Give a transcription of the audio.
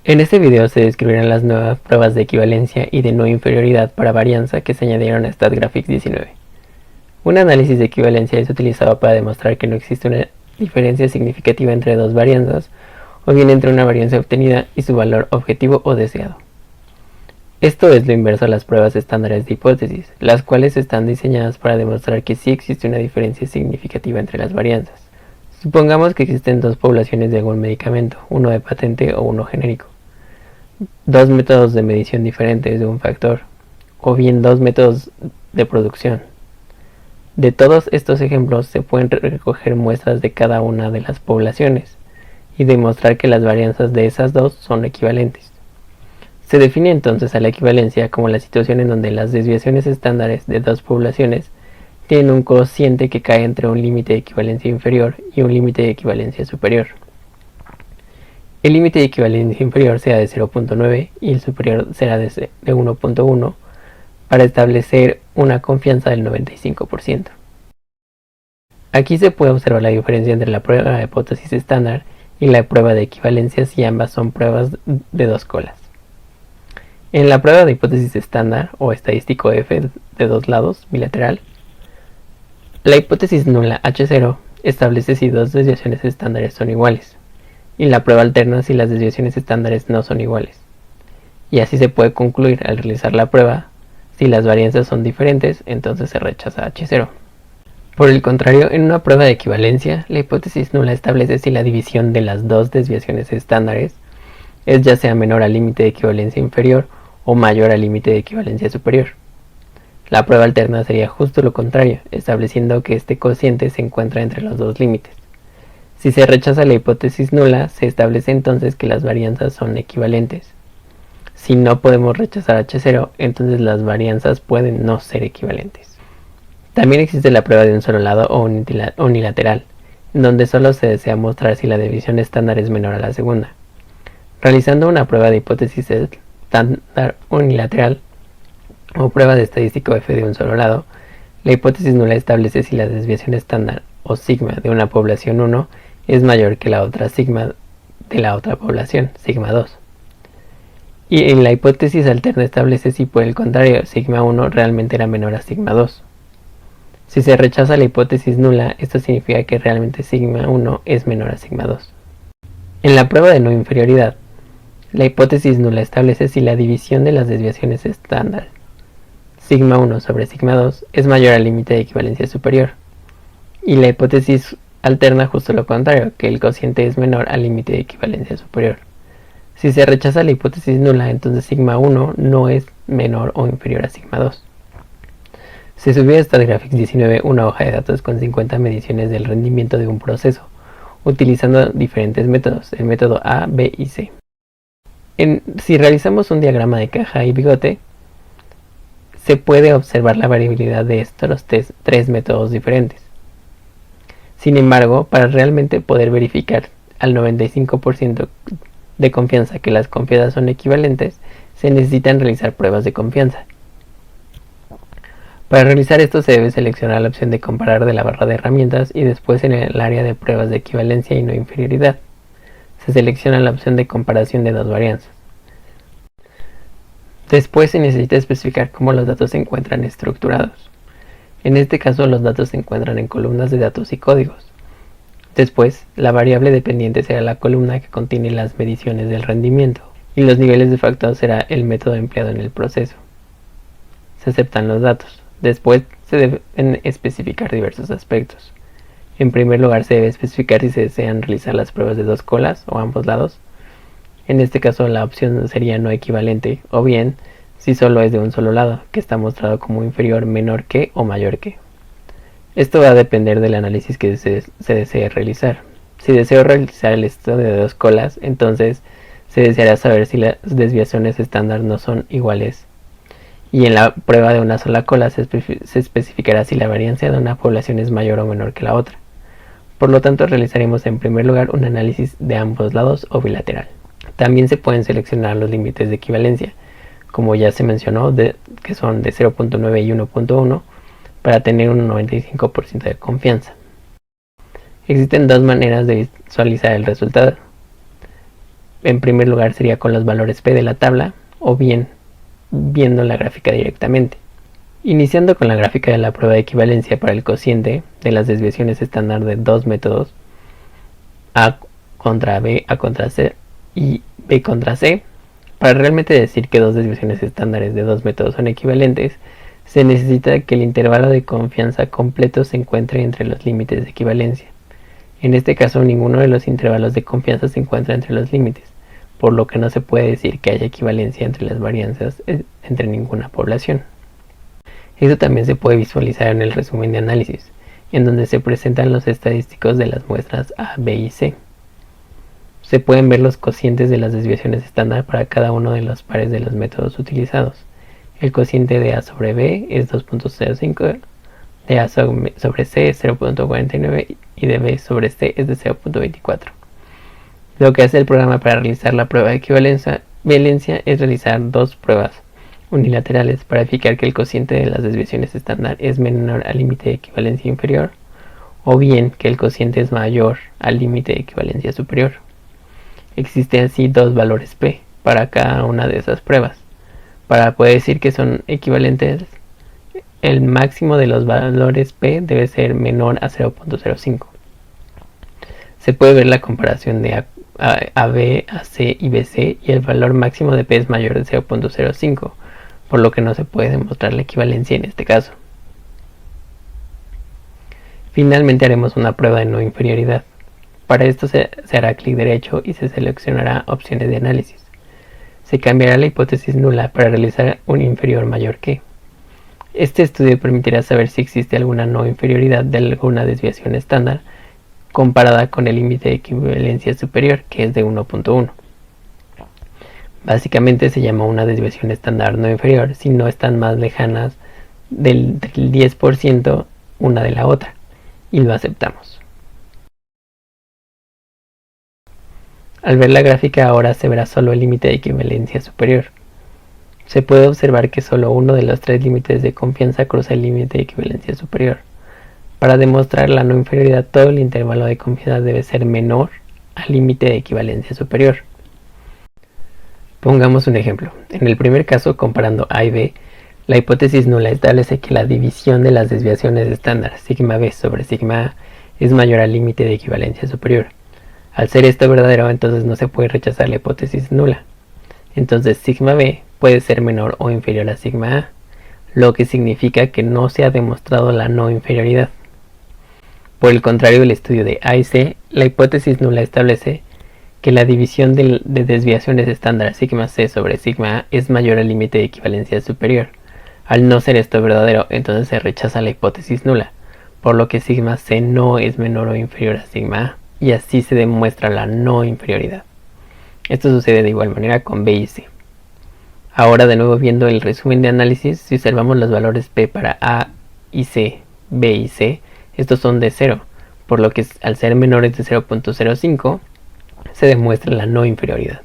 En este video se describirán las nuevas pruebas de equivalencia y de no inferioridad para varianza que se añadieron a StatGraphics 19. Un análisis de equivalencia es utilizado para demostrar que no existe una diferencia significativa entre dos varianzas, o bien entre una varianza obtenida y su valor objetivo o deseado. Esto es lo inverso a las pruebas estándares de hipótesis, las cuales están diseñadas para demostrar que sí existe una diferencia significativa entre las varianzas. Supongamos que existen dos poblaciones de algún medicamento, uno de patente o uno genérico, dos métodos de medición diferentes de un factor, o bien dos métodos de producción. De todos estos ejemplos se pueden recoger muestras de cada una de las poblaciones y demostrar que las varianzas de esas dos son equivalentes. Se define entonces a la equivalencia como la situación en donde las desviaciones estándares de dos poblaciones tienen un cociente que cae entre un límite de equivalencia inferior y un límite de equivalencia superior. El límite de equivalencia inferior será de 0.9 y el superior será de 1.1 para establecer una confianza del 95%. Aquí se puede observar la diferencia entre la prueba de hipótesis estándar y la prueba de equivalencia si ambas son pruebas de dos colas. En la prueba de hipótesis estándar o estadístico F de dos lados bilateral, la hipótesis nula H0 establece si dos desviaciones estándares son iguales, y la prueba alterna si las desviaciones estándares no son iguales. Y así se puede concluir al realizar la prueba, si las varianzas son diferentes, entonces se rechaza H0. Por el contrario, en una prueba de equivalencia, la hipótesis nula establece si la división de las dos desviaciones estándares es ya sea menor al límite de equivalencia inferior o mayor al límite de equivalencia superior. La prueba alterna sería justo lo contrario, estableciendo que este cociente se encuentra entre los dos límites. Si se rechaza la hipótesis nula, se establece entonces que las varianzas son equivalentes. Si no podemos rechazar H0, entonces las varianzas pueden no ser equivalentes. También existe la prueba de un solo lado o unilateral, en donde solo se desea mostrar si la división estándar es menor a la segunda. Realizando una prueba de hipótesis estándar unilateral o prueba de estadístico F de un solo lado, la hipótesis nula establece si la desviación estándar o sigma de una población 1 es mayor que la otra sigma de la otra población, sigma 2. Y en la hipótesis alterna establece si por el contrario sigma 1 realmente era menor a sigma 2. Si se rechaza la hipótesis nula, esto significa que realmente sigma 1 es menor a sigma 2. En la prueba de no inferioridad, la hipótesis nula establece si la división de las desviaciones estándar sigma 1 sobre sigma 2 es mayor al límite de equivalencia superior, y la hipótesis alterna justo lo contrario, que el cociente es menor al límite de equivalencia superior. Si se rechaza la hipótesis nula, entonces sigma 1 no es menor o inferior a sigma 2. Se subió a StatGraphics 19 una hoja de datos con 50 mediciones del rendimiento de un proceso, utilizando diferentes métodos, el método A, B y C. Si realizamos un diagrama de caja y bigote, se puede observar la variabilidad de estos tres métodos diferentes. Sin embargo, para realmente poder verificar al 95% de confianza que las confianzas son equivalentes, se necesitan realizar pruebas de confianza. Para realizar esto se debe seleccionar la opción de comparar de la barra de herramientas y después en el área de pruebas de equivalencia y no inferioridad se selecciona la opción de comparación de dos varianzas. Después se necesita especificar cómo los datos se encuentran estructurados. En este caso los datos se encuentran en columnas de datos y códigos. Después, la variable dependiente será la columna que contiene las mediciones del rendimiento y los niveles de factor será el método empleado en el proceso. Se aceptan los datos. Después se deben especificar diversos aspectos. En primer lugar se debe especificar si se desean realizar las pruebas de dos colas o ambos lados. En este caso la opción sería no equivalente, o bien si solo es de un solo lado, que está mostrado como inferior, menor que o mayor que. Esto va a depender del análisis que se desee realizar. Si deseo realizar el estudio de dos colas, entonces se deseará saber si las desviaciones estándar no son iguales. Y en la prueba de una sola cola se especificará si la varianza de una población es mayor o menor que la otra. Por lo tanto, realizaremos en primer lugar un análisis de ambos lados o bilateral. También se pueden seleccionar los límites de equivalencia, como ya se mencionó, que son de 0.9 y 1.1, para tener un 95% de confianza. Existen dos maneras de visualizar el resultado. en primer lugar sería con los valores P de la tabla, o bien viendo la gráfica directamente. Iniciando con la gráfica de la prueba de equivalencia para el cociente de las desviaciones estándar de dos métodos, A contra B, A contra C y B contra C, para realmente decir que dos desviaciones estándares de dos métodos son equivalentes, se necesita que el intervalo de confianza completo se encuentre entre los límites de equivalencia. En este caso, ninguno de los intervalos de confianza se encuentra entre los límites, por lo que no se puede decir que haya equivalencia entre las varianzas entre ninguna población. Esto también se puede visualizar en el resumen de análisis, en donde se presentan los estadísticos de las muestras A, B y C. Se pueden ver los cocientes de las desviaciones estándar para cada uno de los pares de los métodos utilizados. El cociente de A sobre B es 2.05, de A sobre C es 0.49 y de B sobre C es de 0.24. Lo que hace el programa para realizar la prueba de equivalencia es realizar dos pruebas unilaterales para verificar que el cociente de las desviaciones estándar es menor al límite de equivalencia inferior, o bien que el cociente es mayor al límite de equivalencia superior. Existen así dos valores P para cada una de esas pruebas. Para poder decir que son equivalentes, el máximo de los valores P debe ser menor a 0.05. Se puede ver la comparación de AB, AC y BC, y el valor máximo de P es mayor de 0.05, por lo que no se puede demostrar la equivalencia en este caso. Finalmente haremos una prueba de no inferioridad. Para esto se hará clic derecho y se seleccionará opciones de análisis. Se cambiará la hipótesis nula para realizar un inferior mayor que. Este estudio permitirá saber si existe alguna no inferioridad de alguna desviación estándar comparada con el límite de equivalencia superior, que es de 1.1. Básicamente se llama una desviación estándar no inferior si no están más lejanas del 10% una de la otra, y lo aceptamos. Al ver la gráfica ahora se verá solo el límite de equivalencia superior. Se puede observar que solo uno de los tres límites de confianza cruza el límite de equivalencia superior. Para demostrar la no inferioridad, todo el intervalo de confianza debe ser menor al límite de equivalencia superior. Pongamos un ejemplo. En el primer caso, comparando A y B, la hipótesis nula establece que la división de las desviaciones estándar sigma B sobre sigma A es mayor al límite de equivalencia superior. Al ser esto verdadero, entonces no se puede rechazar la hipótesis nula. Entonces sigma B puede ser menor o inferior a sigma A, lo que significa que no se ha demostrado la no inferioridad. Por el contrario del estudio de A y C, la hipótesis nula establece que la división de desviaciones estándar sigma C sobre sigma A es mayor al límite de equivalencia superior. Al no ser esto verdadero, entonces se rechaza la hipótesis nula, por lo que sigma C no es menor o inferior a sigma A, y así se demuestra la no inferioridad. Esto sucede de igual manera con B y C. Ahora, de nuevo viendo el resumen de análisis, si observamos los valores P para A y C, B y C, estos son de 0, por lo que al ser menores de 0.05 se demuestra la no inferioridad.